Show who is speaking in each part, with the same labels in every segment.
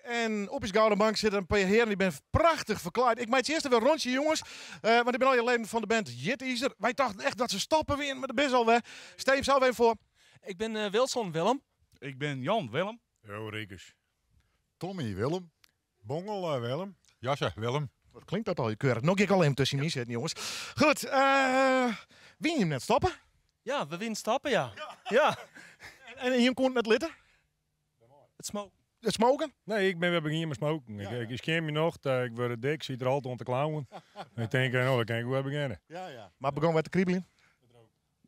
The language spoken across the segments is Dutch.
Speaker 1: En op is Gouden Bank zitten een paar heren die ben prachtig verklaard. Ik maak het eerst even een rondje, jongens. Want ik ben al je leden van de band Jitteaser. Wij dachten echt dat ze stoppen weer, maar dat is al weg. Steef, zou even voor.
Speaker 2: Ik ben Wilson Willem.
Speaker 3: Ik ben Jan Willem.
Speaker 4: Jo, Riekers.
Speaker 5: Tommy Willem. Bongel Willem.
Speaker 4: Jassa Willem.
Speaker 1: Wat klinkt dat al je keurig? Nog een keer alleen tussen mij zitten, jongens. Goed, wie je hem net stoppen?
Speaker 2: Ja, we winnen stappen, ja. Ja.
Speaker 1: En je komt met litten?
Speaker 2: Het smoke.
Speaker 1: Het smoken?
Speaker 4: Nee, ik ben weer beginnen met smoken. Ik scherm me nog, ik word dik, zit er altijd om te klauwen. En ik denk, nou, dan kan ik wel beginnen.
Speaker 1: Maar begon met de kriebelen?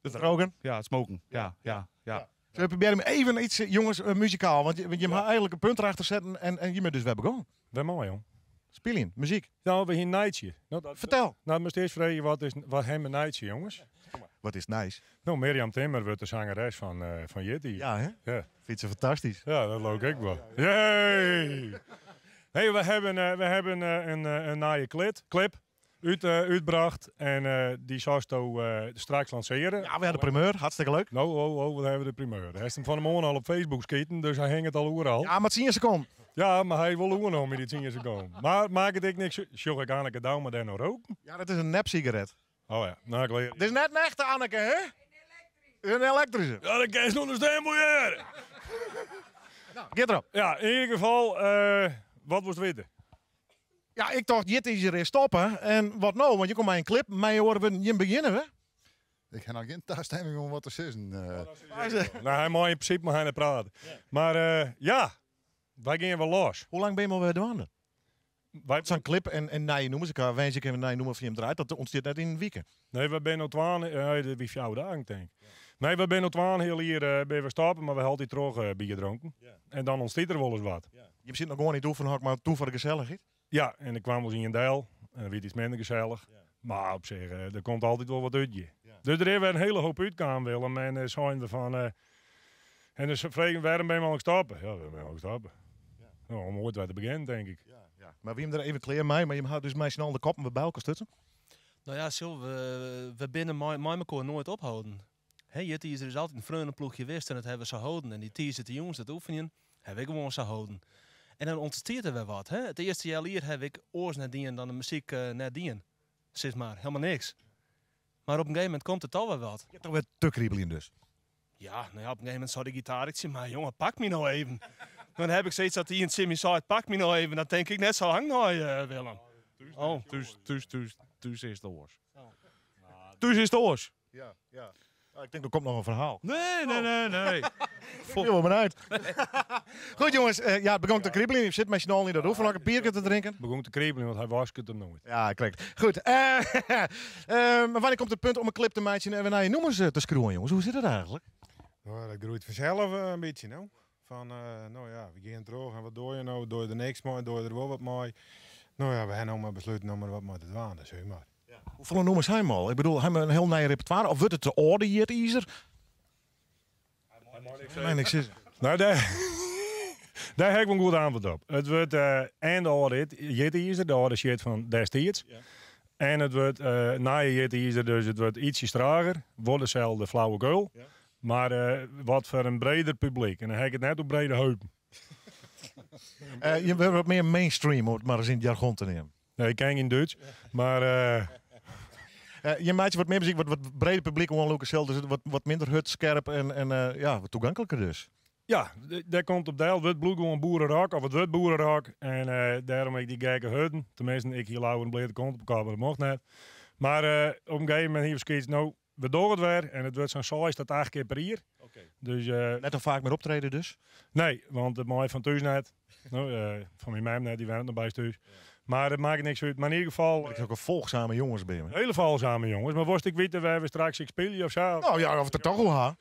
Speaker 1: Het roken?
Speaker 3: Ja, het smoken. Ja.
Speaker 1: Dus we proberen hem even iets, jongens, muzikaal. Want je mag eigenlijk een punt erachter zetten en je moet dus weer begonnen.
Speaker 4: Wel mooi, jong.
Speaker 1: Spelen, muziek.
Speaker 4: Nou, we gaan Nijtje.
Speaker 1: Vertel.
Speaker 4: Nou, moet eerst vragen, wat hebben we Nijtje, jongens?
Speaker 1: Wat is nice.
Speaker 4: Nou, Mirjam Timmer wordt de zangeres van Jitty.
Speaker 1: Ja, hè?
Speaker 4: Ja.
Speaker 1: Fietsen fantastisch.
Speaker 4: Ja, dat loop ik wel. Yay! Hey, we hebben een nieuwe clip uitgebracht en die zou je straks lanceren.
Speaker 1: Ja, we hadden de primeur. Hartstikke leuk.
Speaker 4: Nou, we hebben de primeur. Hij is hem van de morgen al op Facebook schieten, dus hij hangt het al overal.
Speaker 1: Ja, maar het zien je seconden.
Speaker 4: Ja, maar hij wil hoe nog met die 10 seconden. Maar maak het ik niks. Sjog ik Anneke down maar dan nog roken?
Speaker 1: Ja, dat is een nep-sigaret.
Speaker 4: Oh ja, nou ik leer.
Speaker 1: Dit is net een echte, Anneke, hè? Een elektrische.
Speaker 4: Ja, dan kan je nog een steenboeier.
Speaker 1: Get erop.
Speaker 4: Ja, in ieder geval, wat was het weten?
Speaker 1: Ja, ik dacht, dit is er stoppen. En wat nou? Want je komt bij een clip, maar je horen we je beginnen, hè?
Speaker 5: Ik heb nog geen thuisstemming om wat te zeggen.
Speaker 4: Nou, hij mag in principe maar hij praten. Maar ja, wij gingen wel los.
Speaker 1: Hoe lang ben je al weer douane?
Speaker 4: Wij,
Speaker 1: Zo'n clip en na je noemen, ze kan wens ik even na je noemen of je hem draait. Dat ontstaat net in een weekend.
Speaker 4: nee, we zijn al 12, wie 4 dagen denk ik. Nee, we zijn al 12 heel hier ben we stoppen, maar we hadden die terug bier gedronken. En dan ontstaat er wel eens wat.
Speaker 1: Je zit nog gewoon niet oefenen, maar toe voor de gezelligheid.
Speaker 4: Ja, en ik kwam wel in een deel. En dan werd iets minder gezellig. Maar op zich, er komt altijd wel wat uit je. Dus er hebben we een hele hoop uitgaan, Willem. En zijn we van... en dus vragen waarom ben je al stoppen? Ja, we zijn al stoppen. Nou, om ooit weer te beginnen, denk ik.
Speaker 1: Maar wie hem er even kleer mee, maar je houdt dus mij snel de kop en we bij elkaar stutsen.
Speaker 2: Nou ja, Sil, we binnen mij elkaar nooit ophouden. Jitty is er dus altijd een vreundenploeg geweest en dat hebben we zo houden. En die teaser de jongens, dat oefenen, heb ik gewoon zo houden. En dan ontsteert er weer wat. Hè? Het eerste jaar hier heb ik oors nadien dan de muziek nadien. Zeg maar, helemaal niks. Maar op een gegeven moment komt het al weer wat.
Speaker 1: Je hebt toch weer te kriebelen dus.
Speaker 2: Ja, nou ja, op een gegeven moment zou de gitaar ik maar jongen, pak me nou even. Dan heb ik steeds dat hij in Simmy zei, pak me nou even. Dan denk ik net zo lang nou, Willem. Oh.
Speaker 3: Thuis is het oors.
Speaker 1: Dus is het oors. Ja. Ik denk, er komt nog een verhaal.
Speaker 3: Nee.
Speaker 1: Veel maar uit. Goed jongens, ja, het begon te kriebelen. Je zit met je snel niet dat hoeven, nog een biertje te drinken.
Speaker 4: Begon te kriebelen, want hij was het er nooit.
Speaker 1: Ja, correct. Goed. Maar wanneer komt het punt om een clip te maken en we naar je noemers te screwen, jongens? Hoe zit het eigenlijk?
Speaker 6: Nou, dat groeit vanzelf een beetje, nou. Van, nou ja, we gaan terug en wat doe je nou? Doe je er niks mee? Doe je er wel wat mee? Nou ja, we hebben nou maar besloten om er wat mee te doen, zeg maar.
Speaker 1: Hoeveel noemers zijn we al? Ik bedoel, hebben we een heel nieuw repertoire? Of wordt het de orde hier, Iser? Nee, niks is.
Speaker 4: Nou, daar heb ik een goed antwoord op. Het wordt en Jitty is er, de oude shit van destijds. Ja. En het wordt na je Jitty is er, dus het wordt ietsje strager. Wordt dezelfde flauwekul. Ja. Maar wat voor een breder publiek. En dan heb ik het net op brede heupen.
Speaker 1: Je wordt wat meer mainstream, om het maar eens in het jargon te nemen.
Speaker 4: Nee, ik ken geen Duits, maar...
Speaker 1: je maakt wat meer muziek, wat breder publiek ongelukkig zelf, dus wat minder hutscherp en ja, wat toegankelijker dus.
Speaker 4: Ja, daar komt op deel. Het bloed gewoon boerenrock, of het wordt boerenrock. En daarom heb ik die gekke hutten. Tenminste, ik hier lauw en bleed kont op elkaar, maar dat mocht net. Maar op een gegeven moment hier was nou, we doen het weer. En het wordt zo'n 6 tot 8 keer per jaar.
Speaker 1: Okay.
Speaker 4: Dus,
Speaker 1: net al vaak meer optreden dus?
Speaker 4: Nee, want het mooi van thuis net. Nou, van mijn mem net, die werkt nog bij thuis. Ja. Maar dat maakt niks uit. Maar in ieder geval...
Speaker 1: Ik heb ook een volgzame jongens bij me.
Speaker 4: Hele volgzame jongens. Maar worst ik weten waar we straks spelen of zo?
Speaker 1: Nou ja, of het er toch wel ha.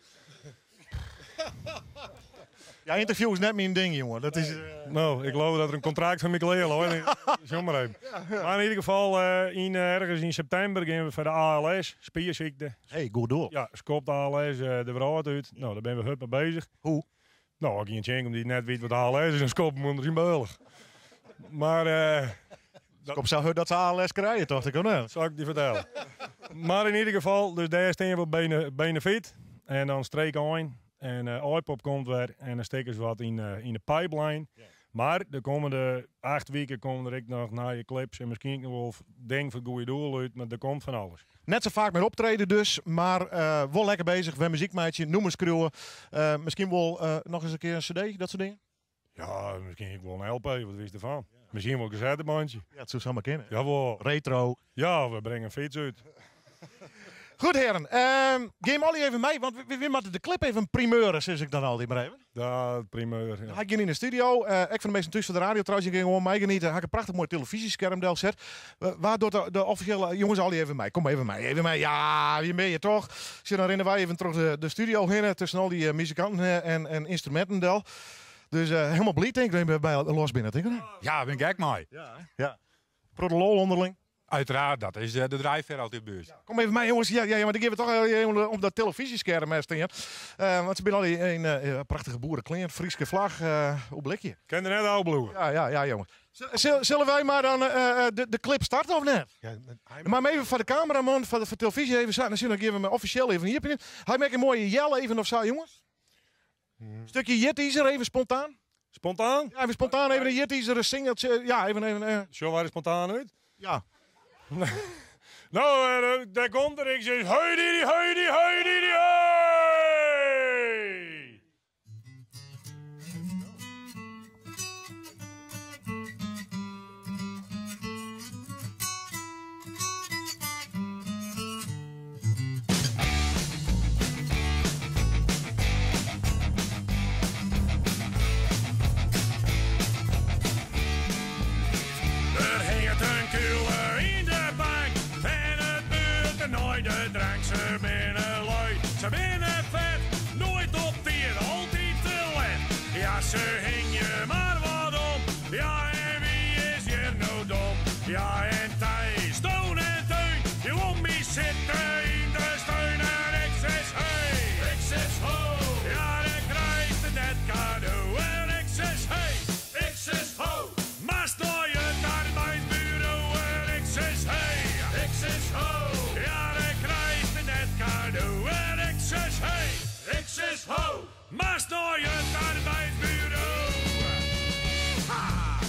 Speaker 1: Ja, interview is net mijn ding, jongen. Dat is...
Speaker 4: Nou, ik geloof dat er een contract van Mikkel Heel hoor. Zeg maar even. Maar in ieder geval, ergens in september gaan we voor de ALS, spierziekte.
Speaker 1: Hey, goed door.
Speaker 4: Ja, skopt ALS de verhaal uit. Nou, daar ben we hut mee bezig.
Speaker 1: Hoe?
Speaker 4: Nou, ik een chink om die net weet wat ALS is en skopt hem onder zijn beugelig. Maar...
Speaker 1: Kom zou dat ze ALS krijgen, toch? Ik nou.
Speaker 4: Zal ik die vertellen. Maar in ieder geval, dus daar staan we benen fit. En dan streek aan. En iPop komt weer. En dan steken ze wat in de pipeline. Yeah. Maar de komende 8 weken komen er ook nog naar je clips. En misschien nog wel denk voor het goede doel uit. Maar er komt van alles.
Speaker 1: Net zo vaak met optreden dus, maar wel lekker bezig. We muziekmeidje, noem eens schreeuwen. Misschien wel nog eens een keer een cd, dat soort dingen.
Speaker 4: Ja, misschien wel een LP, wat wist je ervan? Misschien wel een cassettebandje.
Speaker 1: Ja, het zou zomaar kennen.
Speaker 4: Jawel.
Speaker 1: Retro.
Speaker 4: Ja, we brengen een fiets uit.
Speaker 1: Goed heren, geef hem even mee, want we moeten de clip even primeuren, zoals ik dan altijd maar even.
Speaker 4: Dat primeur. Ja.
Speaker 1: Hij ging in de studio, ik van de meeste thuis van de radio trouwens, ik ging gewoon meegenieten. Hij had een prachtig mooi televisiescherm del zet. Waardoor de officiële jongens al even mee. Kom even mee. Ja, wie ben je toch? Zit dan rennen wij even terug de studio heen tussen al die muzikanten en instrumenten del. Dus helemaal blij denk ik bij los binnen. Denk ik.
Speaker 7: Ja, ben ik ook mooi.
Speaker 1: Ja. Prodelol onderling.
Speaker 7: Uiteraard, dat is de drijfveer uit de beurs.
Speaker 1: Kom even mee jongens, ja, maar die geven toch even op dat televisiescherm staan. Want ze zijn al die een prachtige boerenkleer, Frieske vlag, hoe blikje.
Speaker 4: Ken je net oude bloemen?
Speaker 1: Ja jongens. Zullen wij maar dan de clip starten of net?
Speaker 6: Ja,
Speaker 1: Maar even voor de cameraman, voor de televisie even staan. Dan geven we officieel even hier. Hij maakt een mooie jel even of zo, jongens. Stukje Jet-teaser even spontaan.
Speaker 4: Spontaan?
Speaker 1: Ja, even spontaan even een Jet-teaser, een singeltje. Ja, even.
Speaker 4: Zullen wij er spontaan uit?
Speaker 1: Ja.
Speaker 4: Nou, daar komt er. Ik zeg, hoi die, hoi die, hoi die, hoi!
Speaker 8: Er heet een kuiler in de bank en het buurt er nooit de drank. Ze binnen lui, ze binnen vet, nooit op tier, altijd te let. Ja, ze hing je maar wat om, ja en wie is hier nou dom? Ja en Thijs, Toon en Teun, je om me zitten in de steun en ik zes hey, ik zes ho. Ja, dan krijgt het net cadeau en ik zes hey, ik zes ho. Maar sta je naar mijn bureau en ik zes hey, ik zes ho. Ja, dan krijgt het net cadeau en ik zes hey, ik zes ho. Maar sta je naar mijn bureau. Ha!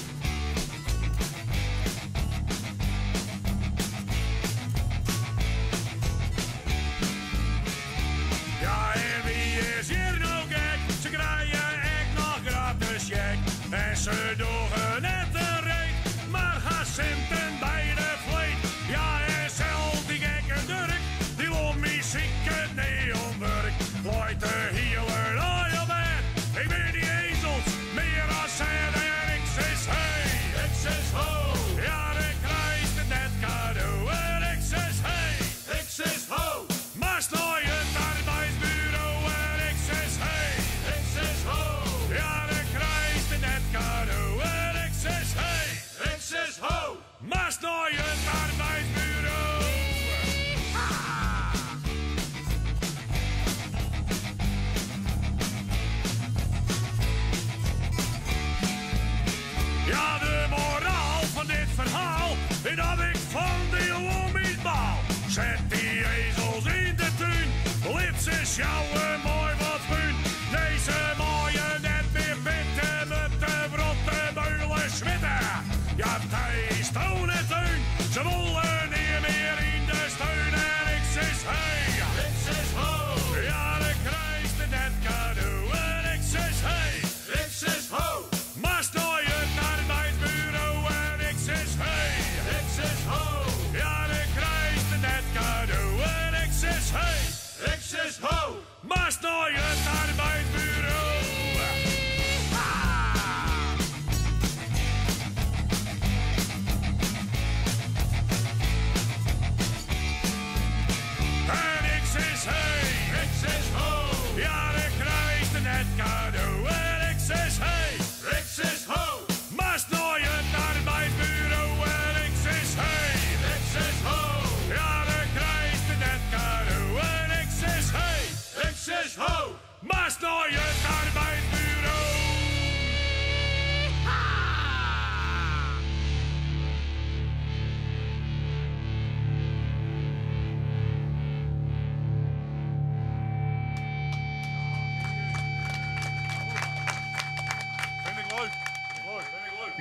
Speaker 8: Ja, en wie is hier nou gek? Ze krijgen echt nog gratis check. En ze doen net een reet, maar gaan centen bij de vleet. Ja, en zelf die gekke Dirk, die wil muziek het neonwerk. Looit de healer naar je bed. Ik ben die ezels, meer als zij en ik zes hey, ik zes ho. Ja, dan krijgt het net cadeau en ik zes hey, ik zes ho. Maar sta je naar mijn bureau en ik zes hey, ik zes ho. Ja, dan krijgt het net cadeau en ik zes hey, ik zes ho. Maar sta je naar mijn bureau. Ha! Ja, de moraal van dit verhaal is dat ik van die lommies baal. Zet die ezels in de tuin, liet ze sjouwen mooi wat punt. Deze mooie net weer pitten met de brotte beulen zwitten. Ja, Thijs, Toon en Teun, ze willen niet meer in de steun. En ik zes hey, ik zes ho. Ja, dan krijgt het net cadeau en ik zes hey, ik zes ho. Maar sta je naar mijn bureau en ik zes hey, ik zes ho. Ja, dan krijgt het net cadeau en ik zes hey, ik zes ho. Maar sta je naar mijn bureau. Ah!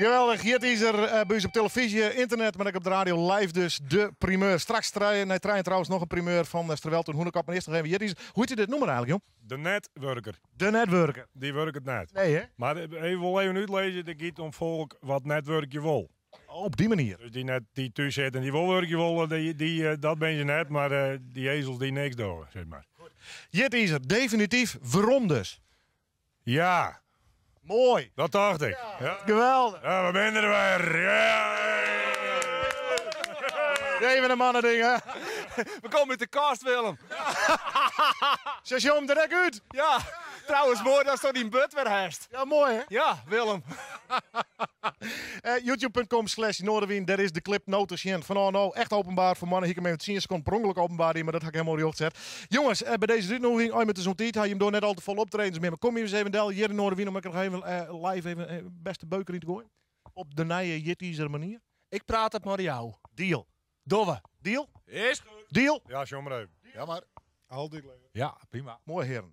Speaker 1: Geweldig, hier is er bij ons op televisie, internet, maar ook op de radio live dus de primeur. Straks trein trouwens nog een primeur van Sterwelt en Hoenekap. Maar eerst nog even, hier is, hoe heet je dit noemen eigenlijk, joh?
Speaker 4: De netwerker.
Speaker 1: De netwerker.
Speaker 4: Die werkt het net.
Speaker 1: Nee, hè?
Speaker 4: Maar even uitlezen, dat gaat om volk wat netwerk je wil.
Speaker 1: Op die manier.
Speaker 4: Dus die net die thuis zitten en die wil werk je wil, dat ben je net. Maar die ezels die niks doen, zeg maar.
Speaker 1: Hier is er definitief waarom dus.
Speaker 4: Ja,
Speaker 1: Mooi.
Speaker 4: dat dacht ik. Ja,
Speaker 1: Geweldig.
Speaker 4: ja we zijn er weer. Ja.
Speaker 1: Even een mannen dingen.
Speaker 2: We komen met de cast, Willem.
Speaker 1: Zet je hem direct uit.
Speaker 2: Ja, trouwens mooi dat is toch die but weer herst.
Speaker 1: Ja, mooi hè?
Speaker 2: Ja, Willem.
Speaker 1: YouTube.com/Noorderwien, daar is de clip noten van nou echt openbaar voor mannen. Ik heb hem met 10 seconden per ongeluk openbaar, maar dat had ik helemaal niet gezet. Jongens, bij deze uitnodiging, met de zo'n tijd, had je hem door net al te vol optreden meer. Maar kom je eens even del hier in Noorderwien om ik nog even live even beste beuker in te gooien. Op de nieuwe Jitteaser manier.
Speaker 2: Ik praat het maar jou.
Speaker 1: Deal.
Speaker 2: Dove.
Speaker 1: Deal?
Speaker 2: Is goed.
Speaker 1: Deal?
Speaker 4: Ja, show maar even.
Speaker 5: Ja, maar
Speaker 6: Altijd leuk.
Speaker 7: Ja, prima.
Speaker 1: Mooi heren.